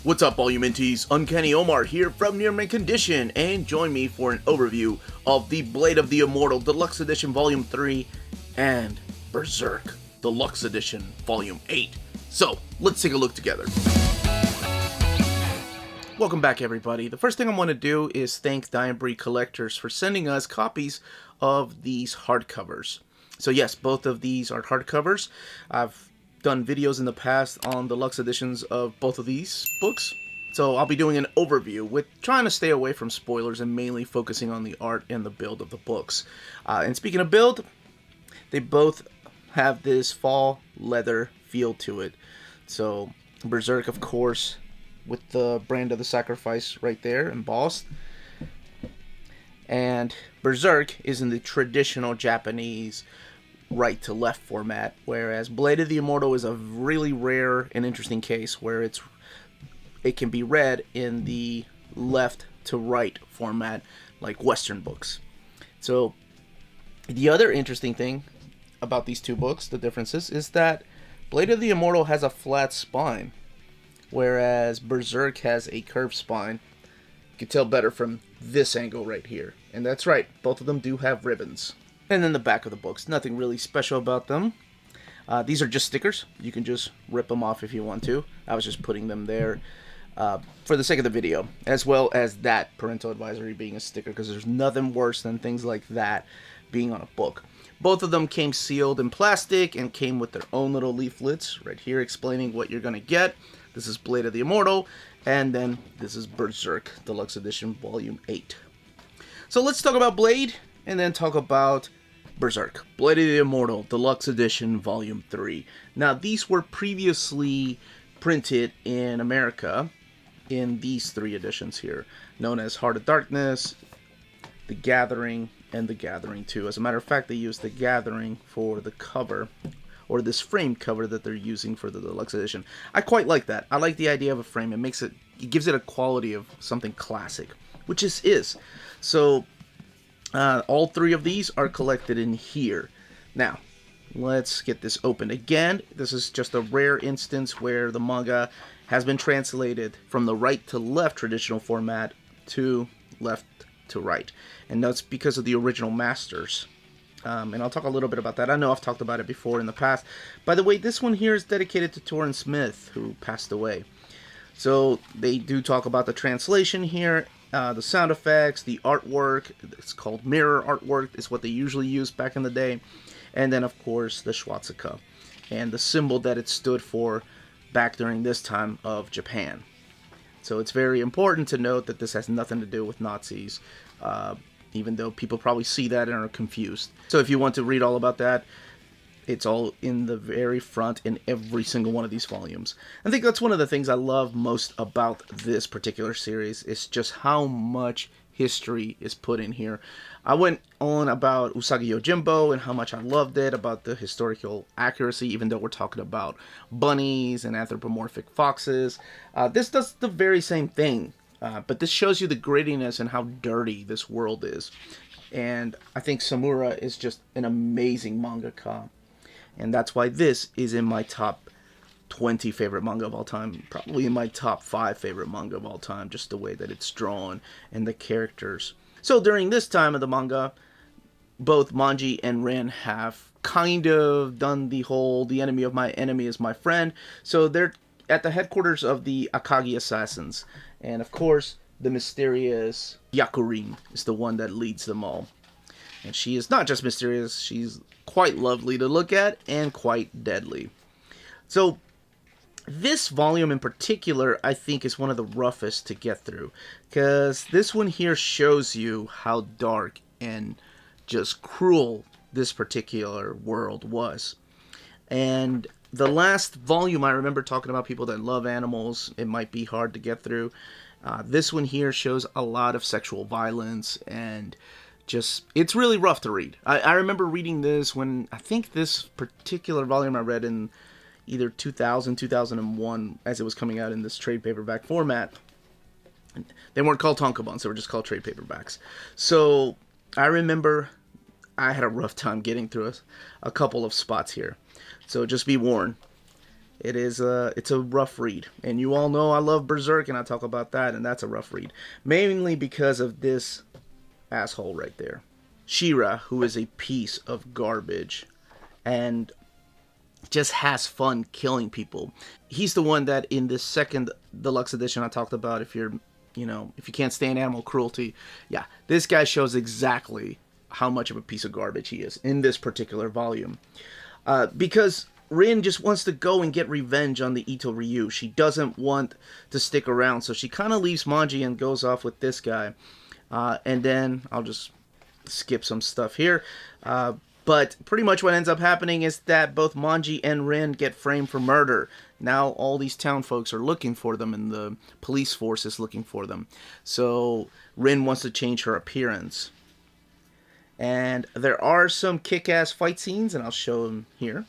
What's up, all you minties? Uncanny Omar here from Near Mint Condition, and join me for an overview of the Blade of the Immortal Deluxe Edition Volume 3 and Berserk Deluxe Edition Volume 8. So, let's take a look together. Welcome back, everybody. The first thing I want to do is thank Dying Breed Collectors for sending us copies of these hardcovers. So yes, both of these are hardcovers. I've done videos in the past on deluxe editions of both of these books, so I'll be doing an overview with trying to stay away from spoilers and mainly focusing on the art and the build of the books. And speaking of build, they both have this fall leather feel to it. So Berserk, of course, with the brand of the sacrifice right there embossed, and Berserk is in the traditional Japanese right to left format, whereas Blade of the Immortal is a really rare and interesting case where it can be read in the left to right format like Western books. So the other interesting thing about these two books, the differences, is that Blade of the Immortal has a flat spine, whereas Berserk has a curved spine. You can tell better from this angle right here. And that's right, both of them do have ribbons. And then the back of the books, nothing really special about them. These are just stickers. You can just rip them off if you want to. I was just putting them there for the sake of the video, as well as that parental advisory being a sticker, because there's nothing worse than things like that being on a book. Both of them came sealed in plastic and came with their own little leaflets right here explaining what you're going to get. This is Blade of the Immortal, and then this is Berserk Deluxe Edition Volume 8. So let's talk about Blade, and then talk about Berserk, Blade of the Immortal Deluxe Edition Volume 3. Now, these were previously printed in America in these three editions here, known as Heart of Darkness, The Gathering, and The Gathering 2. As a matter of fact, they used The Gathering for the cover, or this frame cover that they're using for the Deluxe Edition. I quite like that. I like the idea of a frame. It gives it a quality of something classic, which this is. So all three of these are collected in here. Now, let's get this open. Again, this is just a rare instance where the manga has been translated from the right to left traditional format to left to right. And that's because of the original masters. And I'll talk a little bit about that. I know I've talked about it before in the past. By the way, this one here is dedicated to Torrin Smith, who passed away. So they do talk about the translation here. The sound effects, the artwork, it's called mirror artwork, is what they usually used back in the day. And then, of course, the swastika and the symbol that it stood for back during this time of Japan. So it's very important to note that this has nothing to do with Nazis, even though people probably see that and are confused. So if you want to read all about that, it's all in the very front in every single one of these volumes. I think that's one of the things I love most about this particular series, is just how much history is put in here. I went on about Usagi Yojimbo and how much I loved it, about the historical accuracy, even though we're talking about bunnies and anthropomorphic foxes. This does the very same thing, but this shows you the grittiness and how dirty this world is. And I think Samura is just an amazing mangaka. And that's why this is in my top 20 favorite manga of all time. Probably in my top 5 favorite manga of all time. Just the way that it's drawn and the characters. So during this time of the manga, both Manji and Rin have kind of done the whole, the enemy of my enemy is my friend. So they're at the headquarters of the Akagi assassins. And of course, the mysterious Yakurin is the one that leads them all. And she is not just mysterious, she's quite lovely to look at and quite deadly. So this volume in particular, I think, is one of the roughest to get through, because this one here shows you how dark and just cruel this particular world was. And the last volume, I remember talking about people that love animals, it might be hard to get through. This one here shows a lot of sexual violence, and just, it's really rough to read. I remember reading this when, I think this particular volume I read in either 2000, 2001, as it was coming out in this trade paperback format. They weren't called tankobons, they were just called trade paperbacks. So I remember I had a rough time getting through a couple of spots here. So just be warned. It's a rough read, and you all know I love Berserk, and I talk about that, and that's a rough read, mainly because of this asshole right there, Shira, who is a piece of garbage, and just has fun killing people. He's the one that in this second deluxe edition I talked about. If you can't stand animal cruelty, yeah, this guy shows exactly how much of a piece of garbage he is in this particular volume. Because Rin just wants to go and get revenge on the Ito Ryu. She doesn't want to stick around, so she kind of leaves Manji and goes off with this guy. And then I'll just skip some stuff here. But pretty much what ends up happening is that both Manji and Rin get framed for murder. Now all these town folks are looking for them, and the police force is looking for them. So Rin wants to change her appearance. And there are some kick-ass fight scenes, and I'll show them here.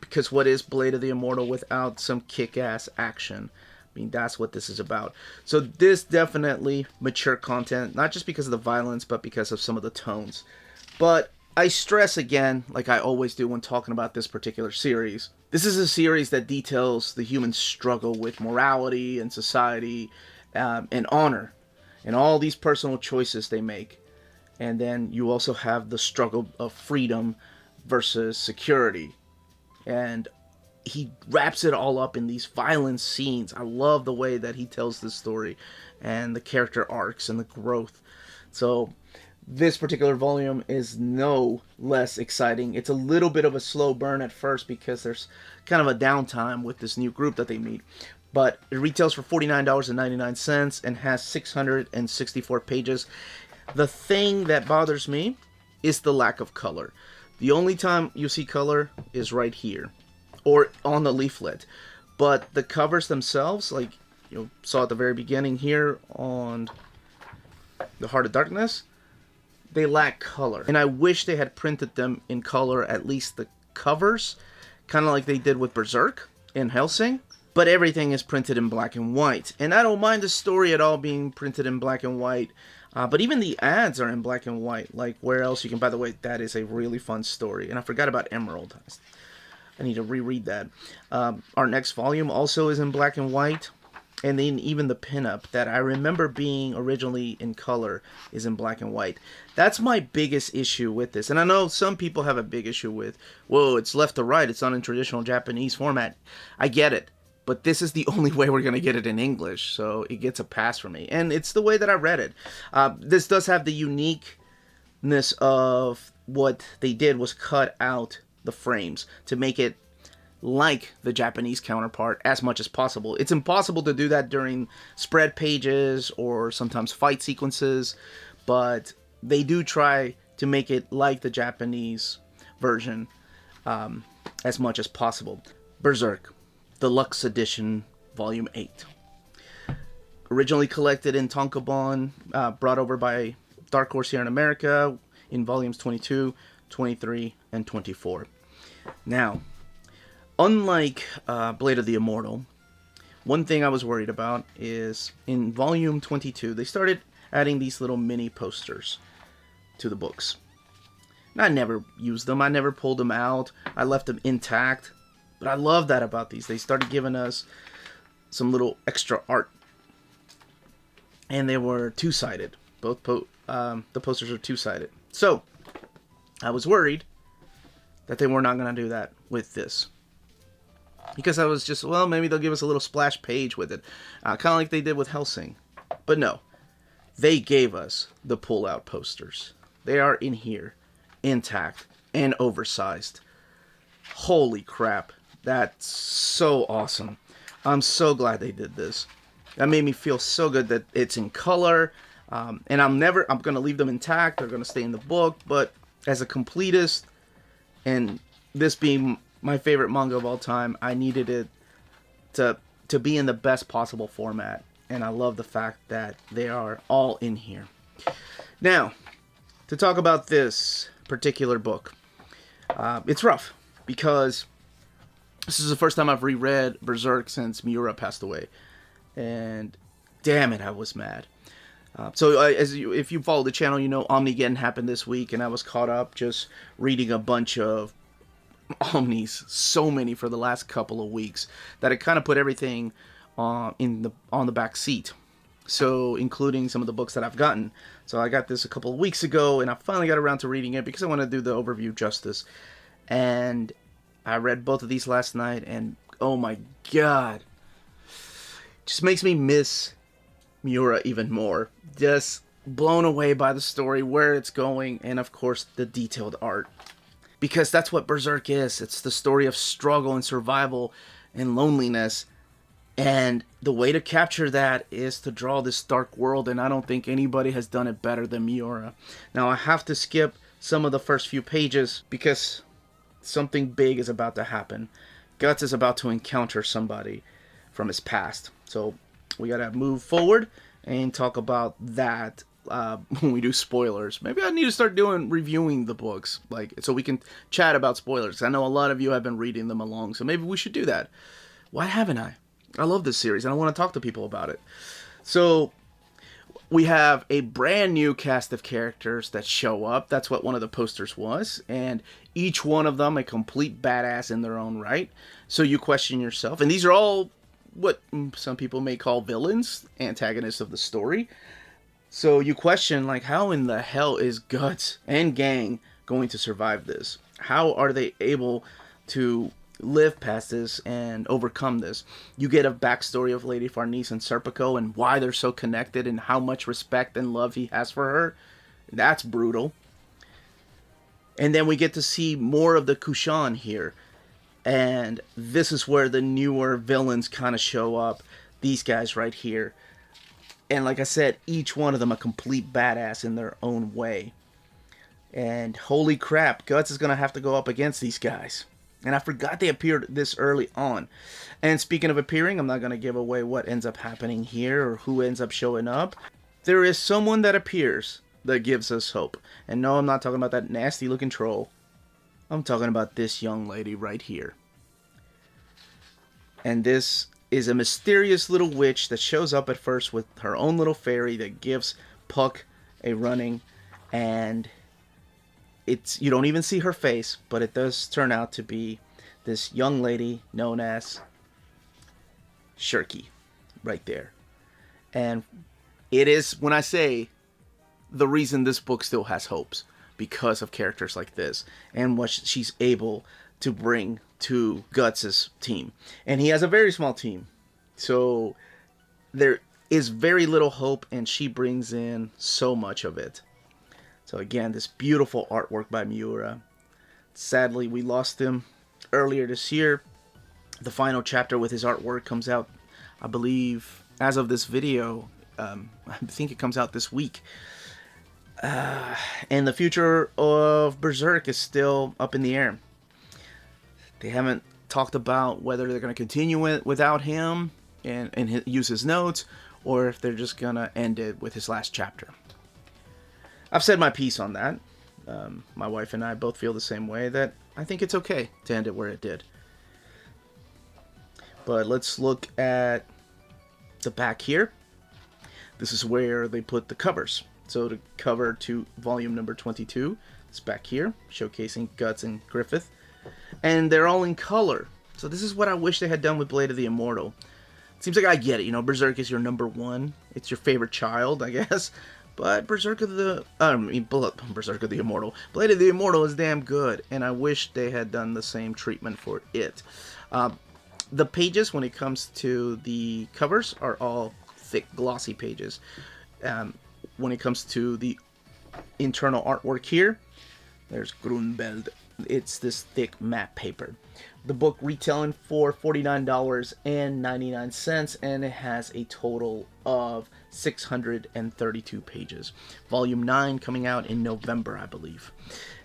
Because what is Blade of the Immortal without some kick-ass action? I mean, that's what this is about. So this definitely mature content, not just because of the violence, but because of some of the tones. But I stress again, like I always do when talking about this particular series, this is a series that details the human struggle with morality and society and honor and all these personal choices they make. And then you also have the struggle of freedom versus security. And he wraps it all up in these violent scenes. I love the way that he tells this story and the character arcs and the growth. So this particular volume is no less exciting. It's a little bit of a slow burn at first because there's kind of a downtime with this new group that they meet. But it retails for $49.99 and has 664 pages. The thing that bothers me is the lack of color. The only time you see color is right here, or on the leaflet. But the covers themselves, like you saw at the very beginning here on The Heart of Darkness, they lack color. And I wish they had printed them in color, at least the covers, kind of like they did with Berserk in Hellsing. But everything is printed in black and white. And I don't mind the story at all being printed in black and white. But even the ads are in black and white. Like Where Else You Can... By the way, that is a really fun story. And I forgot about Emerald. I need to reread that. Our next volume also is in black and white. And then even the pinup that I remember being originally in color is in black and white. That's my biggest issue with this. And I know some people have a big issue with, whoa, it's left to right. It's not in traditional Japanese format. I get it. But this is the only way we're going to get it in English, so it gets a pass for me. And it's the way that I read it. This does have the uniqueness of what they did was cut out the frames to make it like the Japanese counterpart as much as possible. It's impossible to do that during spread pages or sometimes fight sequences, but they do try to make it like the Japanese version as much as possible. Berserk Deluxe Edition, Volume 8. Originally collected in Tonkabon, brought over by Dark Horse here in America in Volumes 22, 23, and 24. Now, unlike Blade of the Immortal, one thing I was worried about is in Volume 22, they started adding these little mini posters to the books. And I never used them. I never pulled them out. I left them intact. But I love that about these. They started giving us some little extra art. And they were two-sided. Both the posters are two-sided. So, I was worried that they were not going to do that with this. Because I was just, well, maybe they'll give us a little splash page with it. Kind of like they did with Hellsing. But no. They gave us the pull-out posters. They are in here. Intact. And oversized. Holy crap. That's so awesome. I'm so glad they did this. That made me feel so good that it's in color. And I'm going to leave them intact. They're going to stay in the book. But as a completist, and this being my favorite manga of all time, I needed it to be in the best possible format. And I love the fact that they are all in here. Now, to talk about this particular book. It's rough because this is the first time I've reread Berserk since Miura passed away. And damn it, I was mad. If you follow the channel, you know Omnigen happened this week, and I was caught up just reading a bunch of omnis, so many for the last couple of weeks, that it kind of put everything on the back seat. So including some of the books that I've gotten. So I got this a couple of weeks ago, and I finally got around to reading it because I want to do the overview justice. And I read both of these last night, and oh my god, just makes me miss Miura even more. Just blown away by the story, where it's going, and of course the detailed art. Because that's what Berserk is. It's the story of struggle and survival and loneliness. And the way to capture that is to draw this dark world, and I don't think anybody has done it better than Miura. Now, I have to skip some of the first few pages because something big is about to happen. Guts is about to encounter somebody from his past. So we gotta move forward and talk about that when we do spoilers. Maybe I need to start reviewing the books, so we can chat about spoilers. I know a lot of you have been reading them along, so maybe we should do that. Why haven't I? I love this series, and I want to talk to people about it. So, we have a brand new cast of characters that show up. That's what one of the posters was. And each one of them a complete badass in their own right. So you question yourself. And these are all what some people may call villains, antagonists of the story. So you question, how in the hell is Guts and gang going to survive this? How are they able to live past this and overcome this? You get a backstory of Lady Farnese and Serpico and why they're so connected and how much respect and love he has for her. That's brutal. And then we get to see more of the Kushan here. And this is where the newer villains kind of show up. These guys right here. And like I said, each one of them a complete badass in their own way. And holy crap, Guts is going to have to go up against these guys. And I forgot they appeared this early on. And speaking of appearing, I'm not going to give away what ends up happening here or who ends up showing up. There is someone that appears that gives us hope. And no, I'm not talking about that nasty looking troll. I'm talking about this young lady right here. And this is a mysterious little witch that shows up at first with her own little fairy that gives Puck a running. And you don't even see her face, but it does turn out to be this young lady known as Shirky, right there. And it is, when I say, the reason this book still has hopes, because of characters like this, and what she's able to bring to Guts' team. And he has a very small team, so there is very little hope, and she brings in so much of it. So again, this beautiful artwork by Miura. Sadly, we lost him earlier this year. The final chapter with his artwork comes out, I believe, as of this video. I think it comes out this week. And the future of Berserk is still up in the air. They haven't talked about whether they're going to continue it without him and use his notes, or if they're just going to end it with his last chapter. I've said my piece on that. My wife and I both feel the same way, that I think it's okay to end it where it did. But let's look at the back here. This is where they put the covers. So the cover to volume number 22 is back here, showcasing Guts and Griffith. And they're all in color. So this is what I wish they had done with Blade of the Immortal. It seems like I get it. Berserk is your number one. It's your favorite child, I guess. But Berserk of the Immortal. Blade of the Immortal is damn good, and I wish they had done the same treatment for it. The pages, when it comes to the covers, are all thick, glossy pages. When it comes to the internal artwork here, there's Grunbeld. It's this thick matte paper. The book retailing for $49.99, and it has a total of 632 pages. Volume 9 coming out in November, I believe.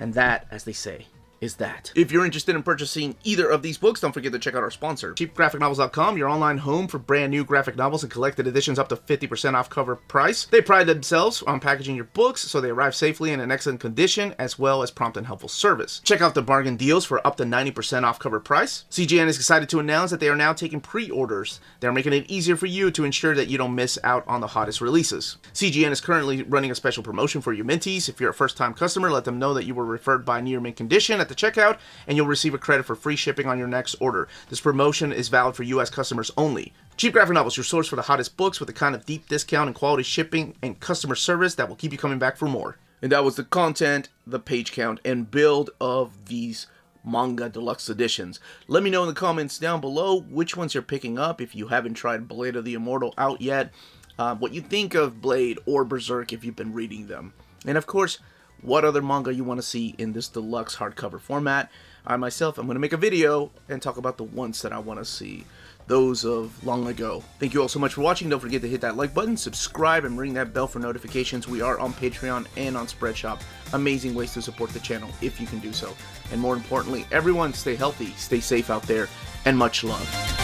And that, as they say, is that. If you're interested in purchasing either of these books, don't forget to check out our sponsor, cheapgraphicnovels.com, your online home for brand new graphic novels and collected editions up to 50% off cover price. They pride themselves on packaging your books so they arrive safely in an excellent condition, as well as prompt and helpful service. Check out the bargain deals for up to 90% off cover price. CGN is excited to announce that they are now taking pre-orders. They're making it easier for you to ensure that you don't miss out on the hottest releases. CGN is currently running a special promotion for your mentees. If you're a first-time customer, let them know that you were referred by Near Mint Condition at at the checkout, and you'll receive a credit for free shipping on your next order. This promotion is valid for U.S. customers only. Cheap Graphic Novels, your source for the hottest books with the kind of deep discount and quality shipping and customer service that will keep you coming back for more. And that was the content, the page count, and build of these manga deluxe editions. Let me know in the comments down below which ones you're picking up if you haven't tried Blade of the Immortal out yet, what you think of Blade or Berserk if you've been reading them. And of course, what other manga you want to see in this deluxe hardcover format. I myself, I'm going to make a video and talk about the ones that I want to see. Those of long ago. Thank you all so much for watching. Don't forget to hit that like button, subscribe, and ring that bell for notifications. We are on Patreon and on Spreadshop. Amazing ways to support the channel if you can do so. And more importantly, everyone stay healthy, stay safe out there, and much love.